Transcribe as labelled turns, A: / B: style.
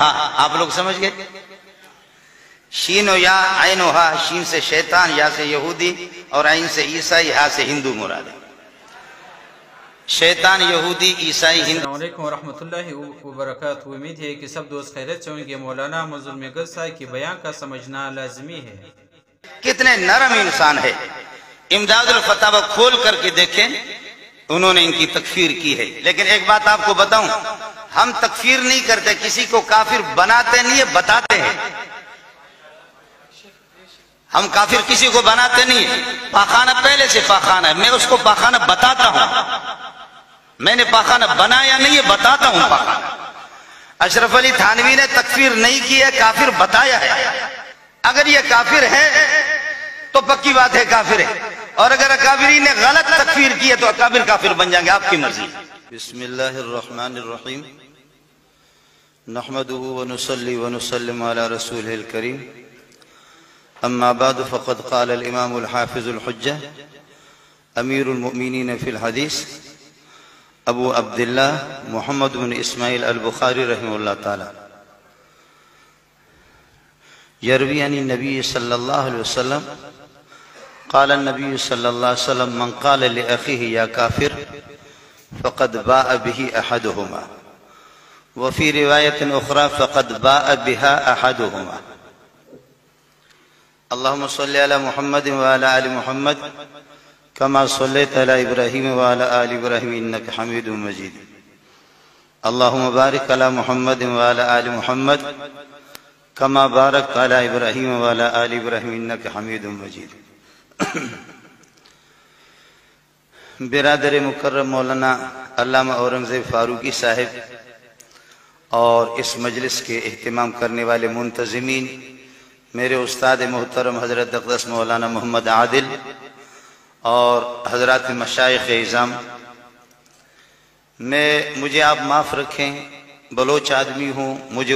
A: ہا، آپ لوگ سمجھ گئے؟ شین و یا، عین و ہا، شین سے شیطان، یا سے یہودی، اور عین سے عیسائی، ہا سے ہندو مراد ہے۔ شیطان، یہودی، عیسائی، ہندو۔
B: السلام علیکم ورحمۃ اللہ وبرکاتہ۔ امید ہے کہ سب دوست خیریت سے ہوں گے۔ مولانا مظلوم گل صاحب کی بیان کا سمجھنا لازمی ہے۔
A: کتنے نرم انسان ہے، امداد الفتاوی کھول کر کے دیکھیں، انہوں نے ان کی تکفیر کی ہے۔ لیکن ایک بات آپ کو بتاؤں، ہم تکفیر نہیں کرتے، کسی کو کافر بناتے نہیں ہے، بتاتے ہیں۔ ہم کافر کسی کو بناتے نہیں ہیں۔ پاخانہ پہلے سے پاخانہ ہے، میں اس کو پاخانہ بتاتا ہوں۔ میں نے پاخانہ بنایا نہیں ہے، بتاتا ہوں پاخانہ۔ اشرف علی تھانوی نے تکفیر نہیں کی ہے، کافر بتایا ہے۔ اگر یہ کافر ہے تو پکی بات ہے کافر ہے، اور اگر اکابرین نے غلط تکفیر کی ہے تو اکابر کافر بن جائیں گے، آپ کی مرضی۔ بسم اللہ الرحمن الرحیم، نحمده ونصلي ونسلم على رسوله الكريم، اما بعد فقد قال الامام الحافظ الحجة امیر المؤمنین فی الحدیث ابو عبداللہ محمد بن اسماعیل البخاری رحمہ اللہ تعالی، یروی عن النبی صلی اللہ علیہ وسلم قال النبی صلی اللہ علیہ وسلم من قال لأخیه یا کافر فقد باء به احدهما، وفي رواية أخرى فقد باء بها أحدهما۔ اللهم صل على محمد وعلى آل محمد كما صليت على إبراهيم وعلى آل إبراهيم إنك حميد مجيد۔ اللهم بارك على محمد وعلى آل محمد كما باركت على إبراهيم وعلى آل إبراهيم إنك حميد مجيد۔ برادر مکرم مولانا علامہ اورنگزیب فاروقی صاحب اور اس مجلس کے اہتمام کرنے والے منتظمین، میرے استاد محترم حضرت اقدس مولانا محمد عادل اور حضرات مشائخ اعظام، مجھے آپ معاف رکھیں، بلوچ آدمی ہوں، مجھے